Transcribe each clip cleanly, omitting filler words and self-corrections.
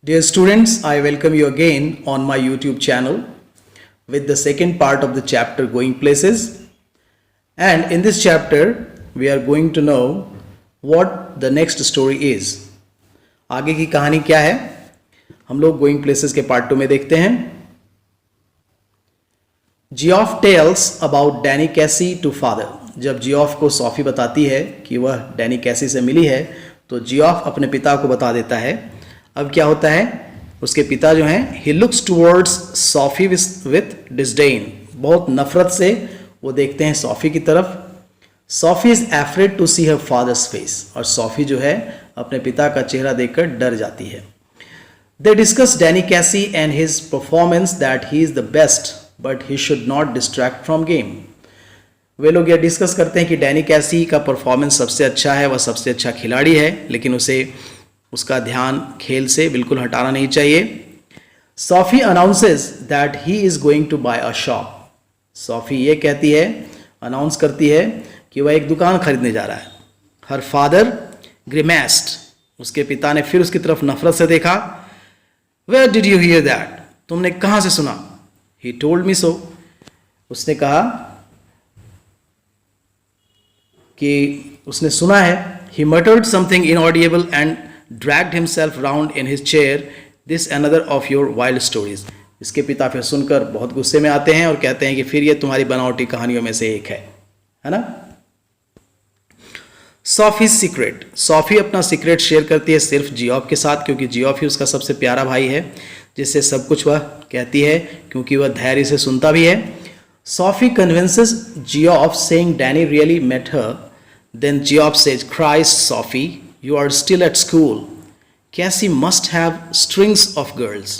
Dear students, I welcome you again on my YouTube channel with the second part of the chapter Going Places. And in this chapter, we are going to know what the next story is. आगे की कहानी क्या है हम लोग Going Places के part 2 में देखते हैं. Geoff tells about Danny Casey to father. जब जियोफ को सोफी बताती है कि वह डैनी कैसी से मिली है तो जियोफ अपने पिता को बता देता है. अब क्या होता है, उसके पिता जो हैं he looks towards Sophie with disdain. बहुत नफरत से वो देखते हैं सोफी की तरफ. Sophie is afraid to see her father's face. और सोफी जो है अपने पिता का चेहरा देखकर डर जाती है. They discuss Danny Casey and his performance that he is the best but he should not distract from game. वे लोग यह डिस्कस करते हैं कि डैनी कैसी का परफॉर्मेंस सबसे अच्छा है, वह सबसे अच्छा खिलाड़ी है, लेकिन उसे उसका ध्यान खेल से बिल्कुल हटाना नहीं चाहिए. Sophie announces that he is going to buy a shop. Sophie ये कहती है, अनाउंस करती है कि वह एक दुकान खरीदने जा रहा है. Her father grimaced. उसके पिता ने फिर उसकी तरफ नफरत से देखा. Where did you hear that. तुमने कहां से सुना. He told me so. उसने कहा कि उसने सुना है. He muttered something inaudible and dragged himself round in his chair. This another of your wild stories. इसके पिता फिर सुनकर बहुत गुस्से में आते हैं और कहते हैं कि फिर ये तुम्हारी बनावटी कहानियों में से एक है ना. Sophie's secret. सोफी अपना सीक्रेट शेयर करती है सिर्फ जियोफ के साथ, क्योंकि जियोफ ही उसका सबसे प्यारा भाई है जिससे सब कुछ वह कहती है, क्योंकि वह धैर्य से सुनता भी है. Sophie convinces Geoff saying Danny really met her. Then Geoff says, Christ Sophie, you are still at school. Cassie must have strings of girls.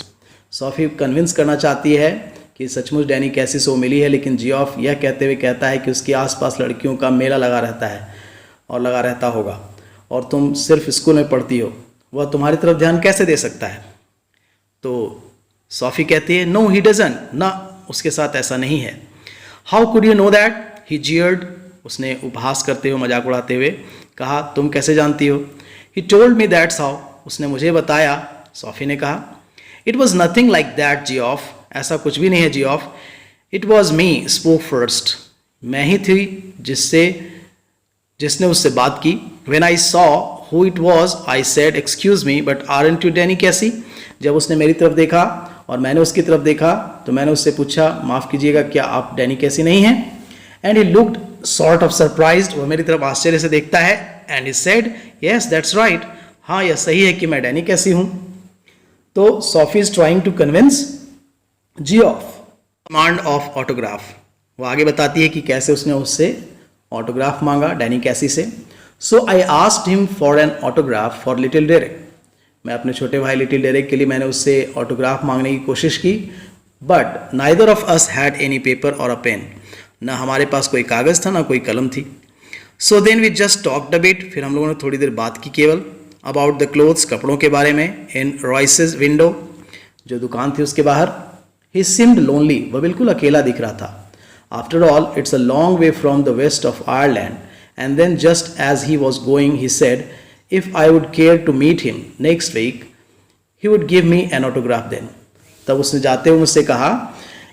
Sophie convince करना चाहती है कि सचमुच डैनी कैसी से वो मिली है, लेकिन जियोफ यह कहते हुए कहता है कि उसके आसपास लड़कियों का मेला लगा रहता है और लगा रहता होगा, और तुम सिर्फ स्कूल में पढ़ती हो, वह तुम्हारी तरफ ध्यान कैसे दे सकता है. तो सोफी कहती है, नो ही डजंट. ना, उसके साथ ऐसा नहीं है. How could you know that. He jeered. उसने उपहास करते हुए, मजाक उड़ाते हुए कहा, तुम कैसे जानती हो. ही टोल्ड मी दैट्स हाउ. उसने मुझे बताया. सोफी ने कहा, it was nothing like that Geoff. ऐसा कुछ भी नहीं है Geoff. It was me spoke first. मैं ही थी जिसने उससे बात की. When I saw who it was I said, excuse me but aren't you Danny कैसी. जब उसने मेरी तरफ देखा और मैंने उसकी तरफ देखा तो मैंने उससे पूछा, माफ़ कीजिएगा, क्या आप डैनी कैसी नहीं हैं. And he looked sort of surprised. वो मेरी तरफ आश्चर्य से देखता है. And he said, yes that's right. हाँ, यह सही है कि मैं डैनी कैसी हूं. तो Sophie is trying to convince Geoff. Command of autograph. वो आगे बताती है कि कैसे उसने उससे ऑटोग्राफ मांगा डैनी कैसी से. So I asked him for an autograph for little Derek. मैं अपने छोटे भाई लिटिल डेरेक के लिए मैंने उससे ऑटोग्राफ मांगने की कोशिश की. But neither of us had any paper or a pen. ना हमारे पास कोई कागज़ था ना कोई कलम थी. So then we just talked a bit. फिर हम लोगों ने थोड़ी देर बात की केवल. About the clothes. कपड़ों के बारे में. In Royce's window. जो दुकान थी उसके बाहर. He seemed lonely. वह बिल्कुल अकेला दिख रहा था. After all it's a long way from the west of Ireland. And then just as he was going he said, if I would care to meet him next week he would give me an autograph then. तब उसने जाते हुए मुझसे कहा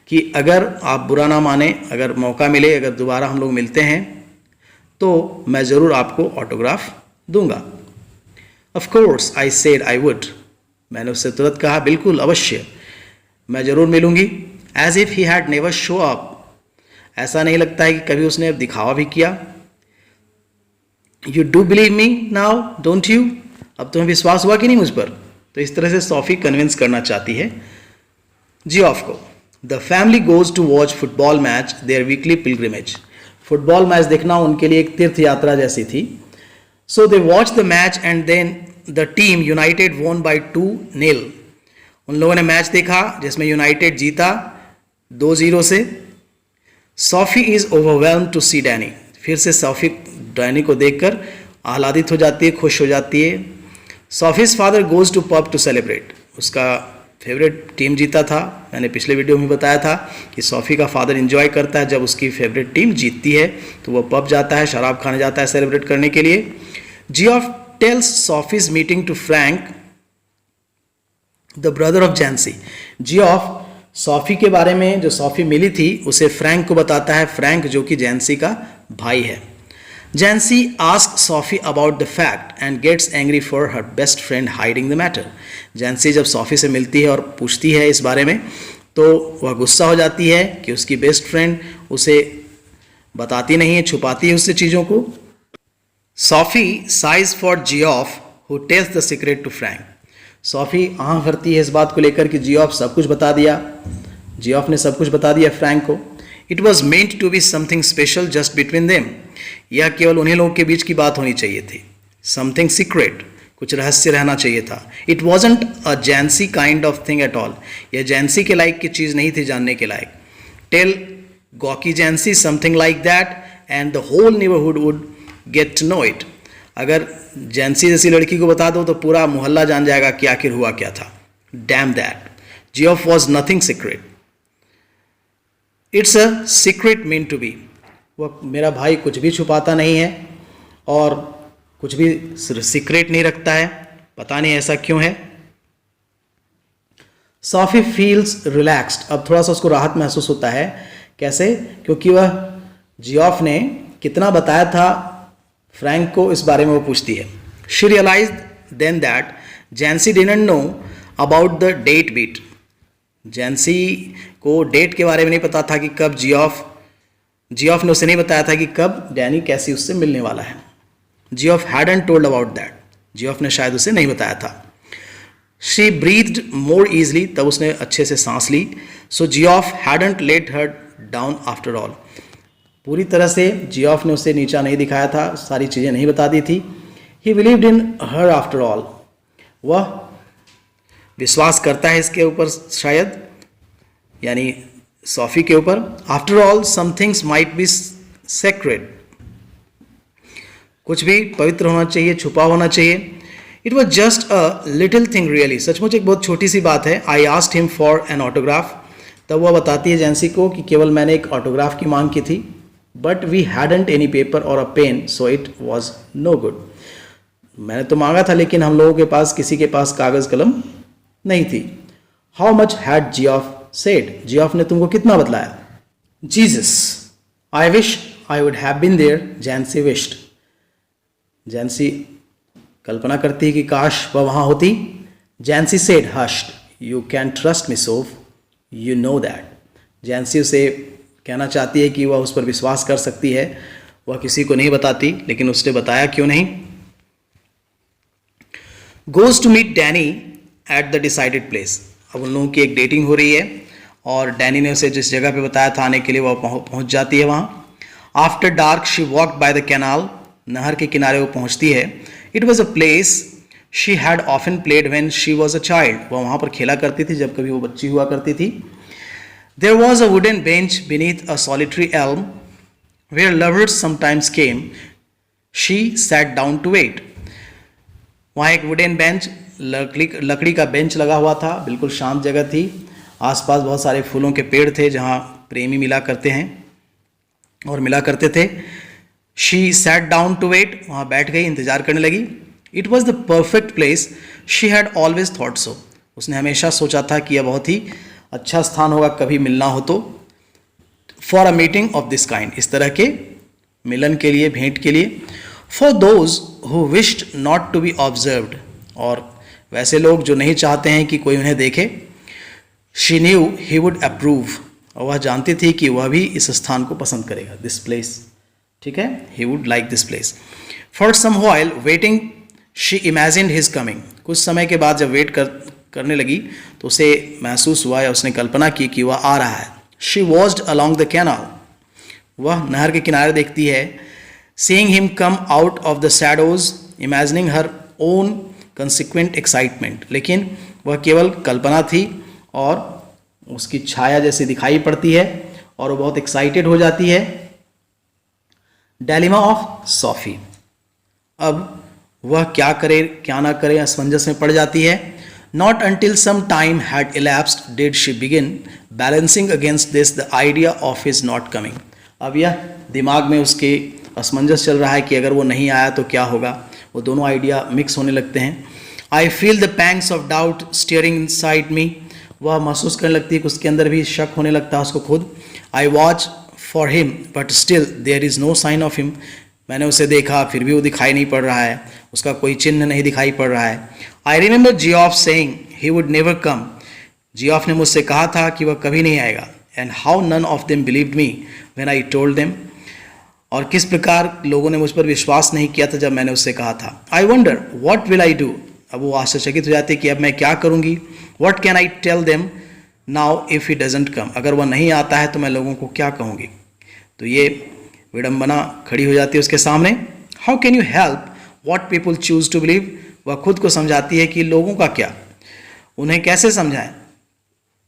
कि अगर आप बुरा ना माने, अगर मौका मिले, अगर दोबारा हम लोग मिलते हैं तो मैं ज़रूर आपको ऑटोग्राफ दूंगा. Of course I said I would. मैंने उससे तुरंत कहा, बिल्कुल, अवश्य, मैं ज़रूर मिलूंगी. As if he had never show up. ऐसा नहीं लगता है कि कभी उसने दिखावा भी किया. You do believe me now don't you. अब तुम्हें विश्वास हुआ कि नहीं मुझ पर. तो इस तरह से सोफी कन्विंस करना चाहती है जियोफ को. The family goes to watch football match, their weekly pilgrimage. Football match देखना उनके लिए एक तीर्थ यात्रा जैसी थी. So they watch the match and then the team United won by 2-0. उन लोगों ने मैच देखा जिसमें यूनाइटेड जीता 2-0 से. Sophie is overwhelmed to see Danny. फिर से सोफी डैनी को देखकर आह्लादित हो जाती है, खुश हो जाती है. Sophie's father goes to pub to celebrate. उसका फेवरेट टीम जीता था. मैंने पिछले वीडियो में बताया था कि सोफी का फादर एंजॉय करता है जब उसकी फेवरेट टीम जीतती है, तो वह पब जाता है, शराब खाने जाता है सेलिब्रेट करने के लिए. Geoff tells Sophie's meeting to Frank the brother of Jansie. Geoff Sophie के बारे में, जो सॉफी मिली थी, उसे फ्रैंक को बताता है, फ्रैंक जो कि जैंसी का भाई है। Jansie asks Sophie about the fact and gets angry for her best friend hiding the matter. Jansie जब सॉफी से मिलती है और पूछती है इस बारे में, तो वह गुस्सा हो जाती है कि उसकी बेस्ट फ्रेंड उसे बताती नहीं है, छुपाती है उससे चीज़ों को। Sophie sighs for Geoff who tells the secret to Frank. Sophie आह भरती है इस बात को लेकर कि जियोफ सब कुछ बता दिया, जियोफ ने सब कुछ बता दिया फ्रैंक को। It was meant to be something special just between them. यह केवल उन्हीं लोगों के बीच की बात होनी चाहिए थी। समथिंग सीक्रेट, कुछ रहस्य रहना चाहिए था। It wasn't a Jansie kind of thing at all. यह जैंसी के लायक की चीज़ नहीं थी जानने के लायक। टेल गॉकी Jansie something like that and the whole neighbourhood would get to know it. अगर जैंसी जैसी लड़की को बता दो तो पूरा मोहल्ला जान जाएगा कि आखिर हुआ क्या था। Damn that, Geoff was nothing secret, it's a secret mean to be. वह मेरा भाई कुछ भी छुपाता नहीं है और कुछ भी सीक्रेट नहीं रखता है, पता नहीं ऐसा क्यों है। Sophie feels relaxed. अब थोड़ा सा उसको राहत महसूस होता है। कैसे? क्योंकि वह जियोफ ने कितना बताया था फ्रैंक को, इस बारे में वो पूछती है। She realize then that Jansie didn't know about the date bit. Jansie को डेट के बारे में नहीं पता था कि कब जियोफ ने उसे नहीं बताया था कि कब डैनी कैसी उससे मिलने वाला है। Geoff hadn't told about that. Geoff ने शायद उसे नहीं बताया था। शी ब्रीथ्ड मोर ईजली, तब उसने अच्छे से सांस ली। So Geoff hadn't let her down after all. पूरी तरह से जियोफ ने उसे नीचा नहीं दिखाया था, सारी चीज़ें नहीं बता दी थी। ही believed in her after all. वह विश्वास करता है इसके ऊपर शायद, यानी सॉफी के ऊपर। After all some things might be sacred. कुछ भी पवित्र होना चाहिए, छुपा होना चाहिए। It was just a little thing really. सचमुच एक बहुत छोटी सी बात है। I asked him for an autograph. तब वह बताती है जैंसी को कि केवल मैंने एक ऑटोग्राफ की मांग की थी। But we hadn't any paper or a pen, so it was no good. मैंने तो मांगा था, लेकिन हम लोगों के पास, किसी के पास कागज़ कलम नहीं थी। How much had Geoff said. Geoff ने तुमको कितना बतलाया? Jesus, I wish I would have been there, Jansie wished. Jansie कल्पना करती है कि काश वह वहाँ होती। Jansie said hushed, you can trust me Soph, you know that. Jansie उसे कहना चाहती है कि वह उस पर विश्वास कर सकती है। वह किसी को नहीं बताती, लेकिन उसने बताया क्यों नहीं। Goes to meet Danny at the decided place. अब उन लोगों की एक डेटिंग हो रही है और डैनी ने उसे जिस जगह पे बताया था आने के लिए, वह पहुंच जाती है वहाँ। After dark she walked by the canal. नहर के किनारे वो पहुंचती है। It was a place she had often played when she was a child. वह वहाँ पर खेला करती थी जब कभी वो बच्ची हुआ करती थी। There was a wooden bench beneath a solitary elm where lovers sometimes came. She sat down to wait. वहाँ एक वुडन बेंच, लकड़ी का बेंच लगा हुआ था, बिल्कुल शांत जगह थी। आसपास बहुत सारे फूलों के पेड़ थे जहाँ प्रेमी मिला करते हैं और मिला करते थे। She sat down to wait. वहाँ बैठ गई, इंतजार करने लगी। It was the perfect place. She had always thought so. उसने हमेशा सोचा था कि यह बहुत ही अच्छा स्थान होगा कभी मिलना हो तो। For a meeting of this kind, इस तरह के मिलन के लिए, भेंट के लिए। For those who wished not to be observed, और वैसे लोग जो नहीं चाहते हैं कि कोई उन्हें देखे। She knew he would approve, और वह जानती थी कि वह भी इस स्थान को पसंद करेगा, दिस प्लेस। ठीक है, he would like this place. For some while waiting she imagined his coming. कुछ समय के बाद जब वेट करने लगी तो उसे महसूस हुआ या उसने कल्पना की कि वह आ रहा है। She watched along the canal. वह नहर के किनारे देखती है। Seeing him come out of the shadows, imagining her own consequent excitement. लेकिन वह केवल कल्पना थी और उसकी छाया जैसे दिखाई पड़ती है और वो बहुत एक्साइटेड हो जाती है। Dilemma of Sophie. अब वह क्या करे क्या ना करे, असमंजस में पड़ जाती है। Not until some time had elapsed did she begin balancing against this the idea of his not coming. अब यह दिमाग में उसके असमंजस चल रहा है कि अगर वो नहीं आया तो क्या होगा। वो दोनों आइडिया मिक्स होने लगते हैं। I feel the pangs of doubt steering inside me, वह महसूस करने लगती है कि उसके अंदर भी शक होने लगता है उसको खुद. I watch for him but still there is no sign of him, मैंने उसे देखा फिर भी वो दिखाई नहीं पड़ रहा है, उसका कोई चिन्ह नहीं दिखाई पड़ रहा है. I remember Geoff saying he would never come, जियोफ ने मुझसे कहा था कि वह कभी नहीं आएगा. And how none of them believed me when I told them, और किस प्रकार लोगों ने मुझ पर विश्वास नहीं किया था जब मैंने उससे कहा था. I wonder what will I do, अब वो आश्चर्यचकित हो जाती है कि अब मैं क्या करूँगी. What can I tell them now if he doesn't come, अगर वह नहीं आता है तो मैं लोगों को क्या कहूँगी. तो ये विडंबना खड़ी हो जाती है उसके सामने. How can you help what people choose to believe, वह खुद को समझाती है कि लोगों का क्या, उन्हें कैसे समझाएं,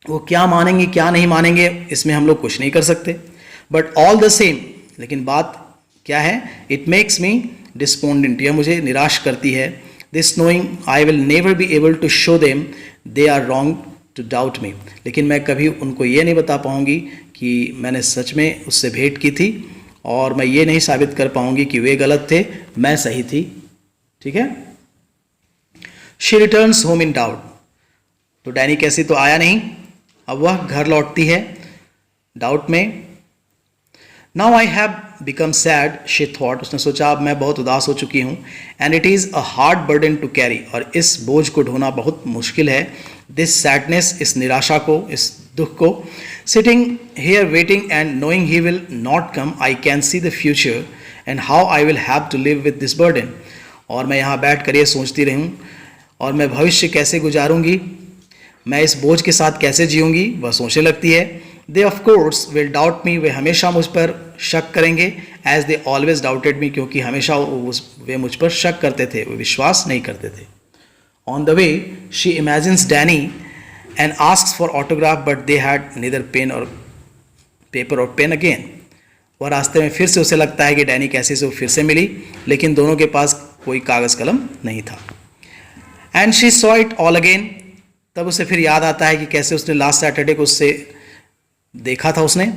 वो क्या मानेंगे क्या नहीं मानेंगे, इसमें हम लोग कुछ नहीं कर सकते. बट ऑल द सेम, लेकिन बात क्या है, इट मेक्स मी डिस्पोंडेंट, यह मुझे निराश करती है. This knowing I will never be able to show them they are wrong to doubt me, लेकिन मैं कभी उनको ये नहीं बता पाऊंगी कि मैंने सच में उससे भेंट की थी और मैं ये नहीं साबित कर पाऊंगी कि वे गलत थे मैं सही थी. ठीक है. She returns home in doubt, तो डैनी कैसी तो आया नहीं, अब वह घर लौटती है डाउट में. Now I have become sad she thought, उसने सोचा अब मैं बहुत उदास हो चुकी हूँ. And it is a hard burden to carry, और इस बोझ को ढोना बहुत मुश्किल है. दिस सैडनेस, इस निराशा को, इस दुख को. Sitting here waiting and knowing he will not come, I can see the future and how I will have to live with this burden, और मैं यहाँ बैठ कर ये सोचती रहूँ और मैं भविष्य कैसे गुजारूंगी, मैं इस बोझ के साथ कैसे जीऊँगी, वह सोचने लगती है. दे ऑफ कोर्स विल डाउट मी, वे हमेशा मुझ पर शक करेंगे. एज दे ऑलवेज डाउटेड मी, क्योंकि हमेशा वे मुझ पर शक करते थे, वे विश्वास नहीं करते थे. On the way she imagines Danny and asks for autograph but they had neither pen और पेपर और पेन अगेन, वह रास्ते में फिर से उसे लगता है कि डैनी कैसे से वो फिर से मिली, लेकिन दोनों के पास कोई कागज़ कलम नहीं था. And she saw it all again, तब उसे फिर याद आता है कि कैसे उसने लास्ट सैटरडे को उससे देखा था. उसने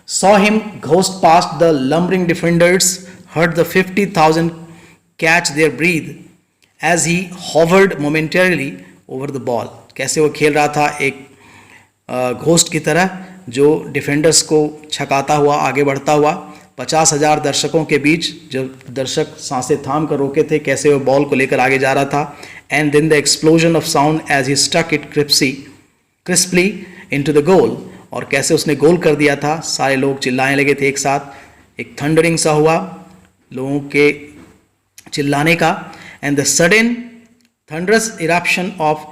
saw him ghost past the lumbering defenders, heard the 50,000 catch their breath as he hovered momentarily over the ball, कैसे वो खेल रहा था एक घोस्ट की तरह जो डिफेंडर्स को छकाता हुआ आगे बढ़ता हुआ. 50,000 दर्शकों के बीच जब दर्शक सांसें थाम कर रोके थे, कैसे वो बॉल को लेकर आगे जा रहा था. And then the explosion of sound as he struck it crisply into the goal, और कैसे उसने गोल कर दिया था. सारे लोग चिल्लाने लगे थे एक साथ, एक थंडरिंग सा हुआ लोगों के चिल्लाने का. And the sudden thunderous eruption of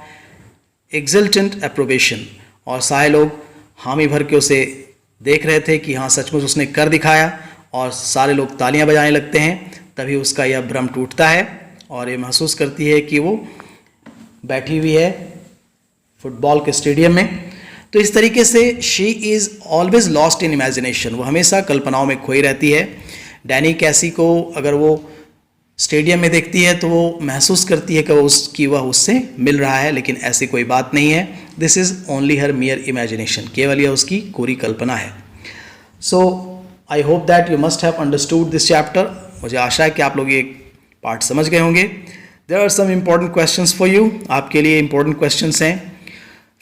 exultant approbation, और सारे लोग हामी भर के उसे देख रहे थे कि हाँ सचमुच उसने कर दिखाया, और सारे लोग तालियां बजाने लगते हैं. तभी उसका यह भ्रम टूटता है और ये महसूस करती है कि वो बैठी हुई है फुटबॉल के स्टेडियम में. तो इस तरीके से she is always lost in imagination, वो हमेशा कल्पनाओं में खोई रहती है. डैनी कैसी को अगर वो स्टेडियम में देखती है तो वो महसूस करती है कि वह उससे मिल रहा है, लेकिन ऐसी कोई बात नहीं है. This is only her mere imagination, केवल यह उसकी कोरी कल्पना है. So I hope that you must have understood this chapter, मुझे आशा है कि आप लोग ये पार्ट समझ गए होंगे. There are some important questions for you, आपके लिए इम्पॉर्टेंट क्वेश्चंस हैं.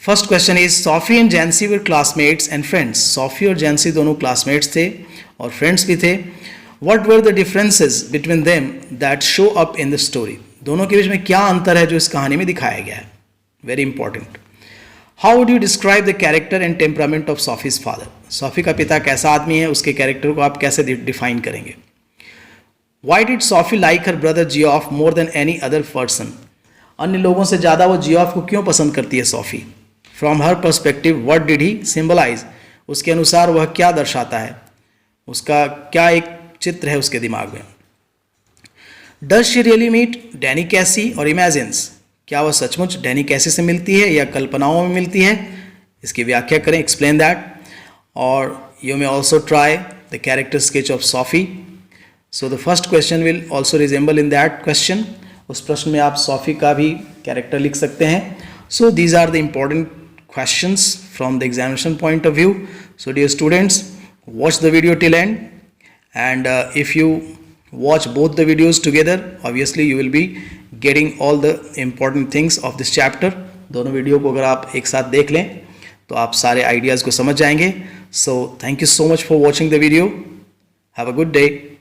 First question is Sophie and Jansie were classmates and friends, Sophie और जैंसी दोनों क्लासमेट्स थे और फ्रेंड्स भी थे. What were the differences between them that show up in the story, दोनों के बीच में क्या अंतर है जो इस कहानी में दिखाया गया है, very important. How would you describe the character and temperament of Sophie's father, Sophie का पिता कैसा आदमी है, उसके कैरेक्टर को आप कैसे डिफाइन करेंगे. Why did Sophie like her brother Geoff more than any other person, अन्य लोगों से ज़्यादा वो जियोफ को क्यों पसंद करती है Sophie. From her perspective what did he symbolise, उसके अनुसार वह क्या दर्शाता है, उसका क्या एक चित्र है उसके दिमाग में. Does she really meet Danny Casey और इमेजिन्स, क्या वह सचमुच डैनी कैसी से मिलती है या कल्पनाओं में मिलती है, इसकी व्याख्या करें, एक्सप्लेन दैट. और you may also try the character sketch of Sophie. So the first question will also resemble in that question, उस प्रश्न में आप सोफी का भी कैरेक्टर लिख सकते हैं. So these are the important questions from the examination point of view. So dear students, watch the video till end, and if you watch both the videos together, obviously you will be getting all the important things of this chapter. दोनों video को अगर आप एक साथ देख लें तो आप सारे आइडियाज़ को समझ जाएंगे. So thank you so much for watching the video. Have a good day.